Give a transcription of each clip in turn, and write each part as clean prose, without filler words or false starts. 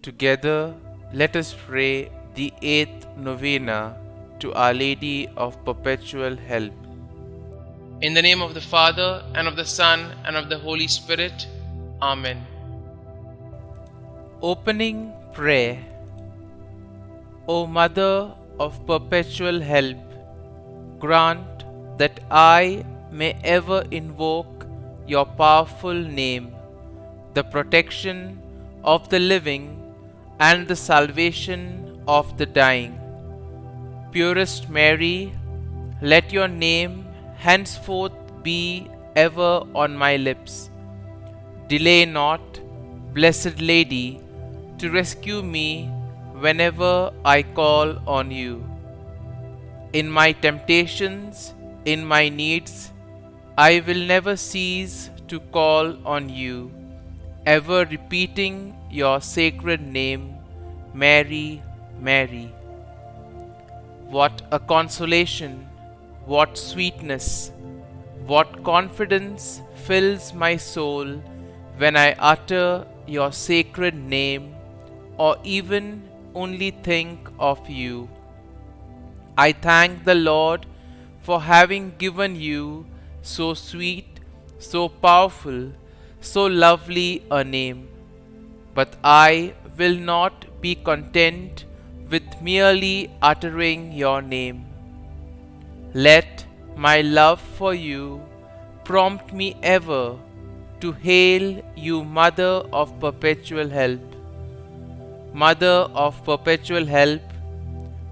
Together, let us pray the 8th Novena to Our Lady of Perpetual Help. In the name of the Father, and of the Son, and of the Holy Spirit. Amen. Opening Prayer. O Mother of Perpetual Help, grant that I may ever invoke your powerful name, the protection of the living and the salvation of the dying. Purest Mary, let your name henceforth be ever on my lips. Delay not, Blessed Lady, to rescue me whenever I call on you. In my temptations, in my needs, I will never cease to call on you, ever repeating your sacred name, Mary, Mary. What a consolation, what sweetness, what confidence fills my soul when I utter your sacred name or even only think of you. I thank the Lord for having given you so sweet, so powerful, so lovely a name. But I will not be content with merely uttering your name. Let my love for you prompt me ever to hail you, Mother of Perpetual Help. Mother of Perpetual Help,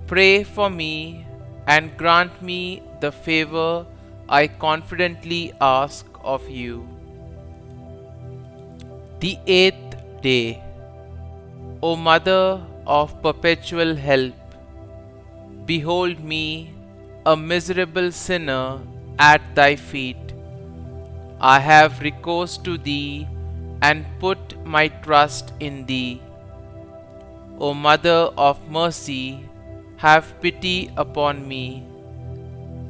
pray for me and grant me the favor I confidently ask of you. The 8th day. O Mother of Perpetual Help, behold me, a miserable sinner, at thy feet. I have recourse to thee and put my trust in thee. O Mother of Mercy, have pity upon me.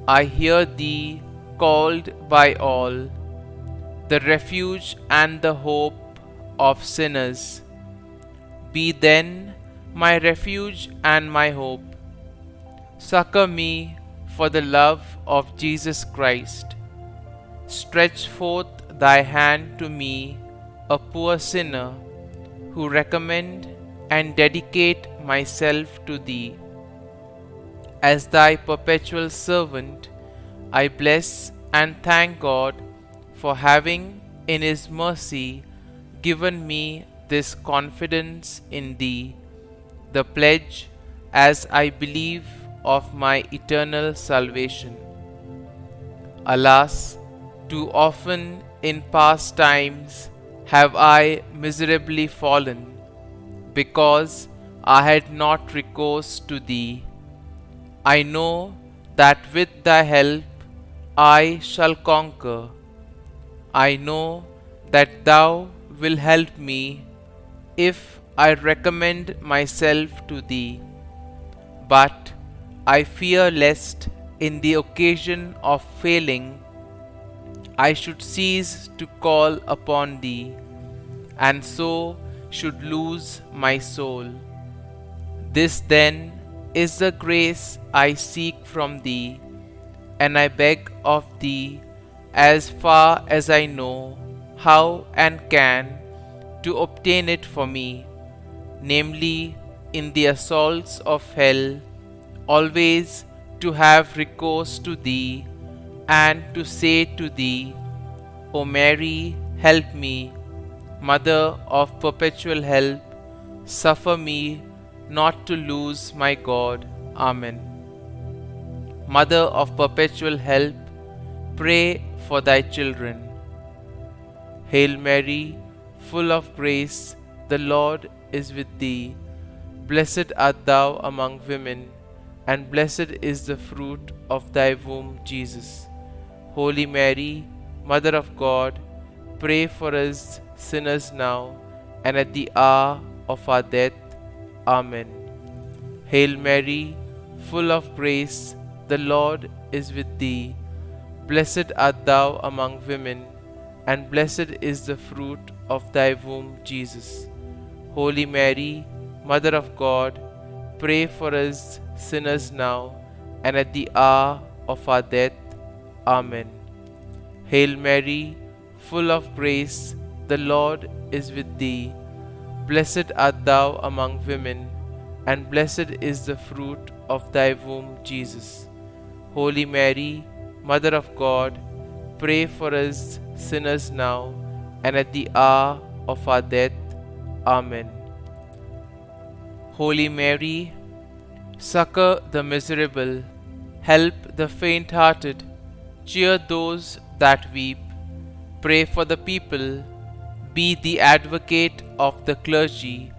I hear thee called by all, the refuge and the hope of sinners. Be then my refuge and my hope. Succor me for the love of Jesus Christ. Stretch forth thy hand to me, a poor sinner, who recommend and dedicate myself to thee. As thy perpetual servant, I bless and thank God for having, in his mercy, given me this confidence in thee, the pledge, as I believe, of my eternal salvation. Alas, too often in past times have I miserably fallen, because I had not recourse to thee. I know that with thy help I shall conquer. I know that thou wilt help me if I recommend myself to thee. But I fear lest in the occasion of failing I should cease to call upon thee, and so should lose my soul. This then is the grace I seek from thee, and I beg of thee, as far as I know how and can, to obtain it for me, namely, in the assaults of hell, always to have recourse to thee, and to say to thee, O Mary, help me, Mother of Perpetual Help, suffer me not to lose my God. Amen. Mother of Perpetual Help, pray for thy children. Hail Mary, full of grace, the Lord is with thee. Blessed art thou among women, and blessed is the fruit of thy womb, Jesus. Holy Mary, Mother of God, pray for us sinners now and at the hour of our death. Amen. Hail Mary, full of grace, the Lord is with thee. Blessed art thou among women, and blessed is the fruit of thy womb, Jesus. Holy Mary, Mother of God, pray for us sinners now and at the hour of our death. Amen. Hail Mary, full of grace, the Lord is with thee. Blessed art thou among women, and blessed is the fruit of thy womb, Jesus. Holy Mary, Mother of God, pray for us sinners now and at the hour of our death. Amen. Holy Mary, succor the miserable, help the faint-hearted, cheer those that weep, pray for the people, be the advocate of the clergy,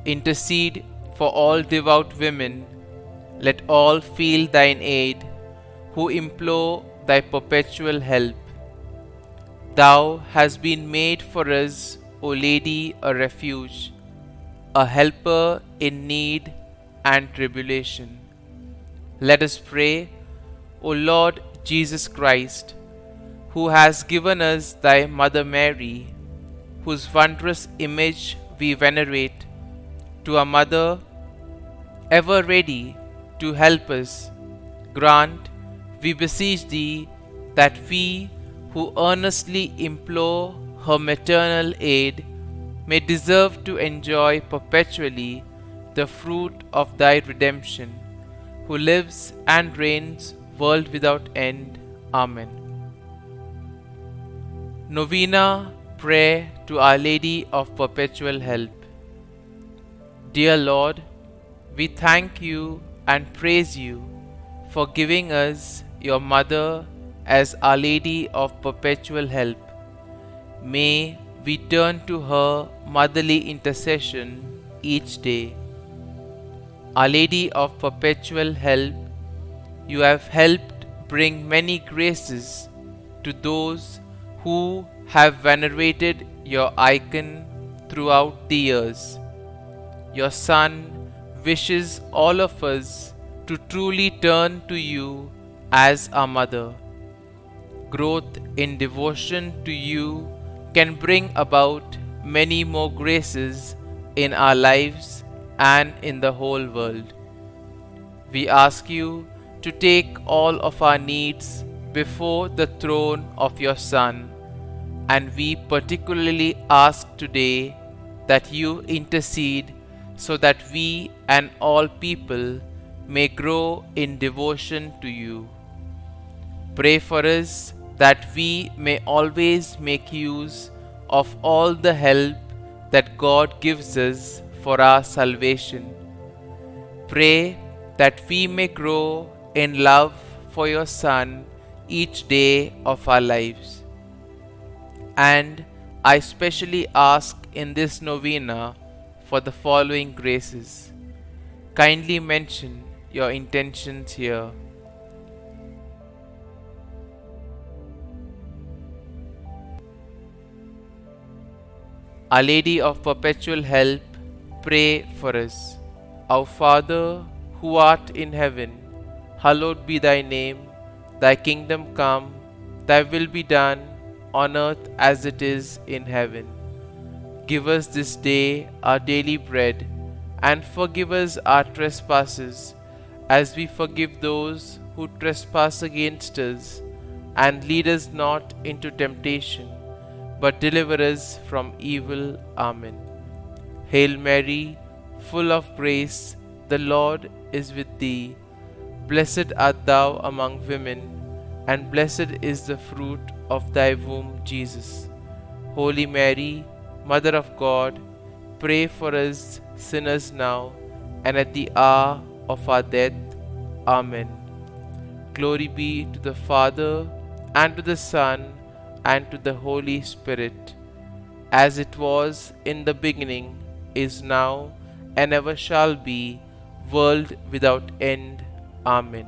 intercede for all devout women, let all feel thine aid, who implore thy perpetual help. Thou hast been made for us, O Lady, a refuge, a helper in need and tribulation. Let us pray, O Lord Jesus Christ, who has given us thy Mother Mary, whose wondrous image we venerate, to a mother ever ready to help us, grant, we beseech thee, that we who earnestly implore her maternal aid may deserve to enjoy perpetually the fruit of thy redemption, who lives and reigns world without end. Amen. Novena Prayer to Our Lady of Perpetual Help. Dear Lord, we thank you and praise you for giving us your Mother as Our Lady of Perpetual Help. May we turn to her motherly intercession each day. Our Lady of Perpetual Help, you have helped bring many graces to those who have venerated your icon throughout the years. Your Son wishes all of us to truly turn to you as our Mother. Growth in devotion to you can bring about many more graces in our lives and in the whole world. We ask you to take all of our needs before the throne of your Son, and we particularly ask today that you intercede so that we and all people may grow in devotion to you. Pray for us that we may always make use of all the help that God gives us for our salvation. Pray that we may grow in love for your Son each day of our lives. And I specially ask in this novena for the following graces. Kindly mention your intentions here. Our Lady of Perpetual Help, pray for us. Our Father, who art in heaven, hallowed be thy name. Thy kingdom come, thy will be done, on earth as it is in heaven. Give us this day our daily bread, and forgive us our trespasses, as we forgive those who trespass against us. And lead us not into temptation, but deliver us from evil. Amen. Hail Mary, full of grace, the Lord is with thee. Blessed art thou among women, and blessed is the fruit of thy womb, Jesus. Holy Mary, Mother of God, pray for us sinners now and at the hour of our death. Amen. Glory be to the Father, and to the Son, and to the Holy Spirit, as it was in the beginning, is now, and ever shall be, world without end. Amen.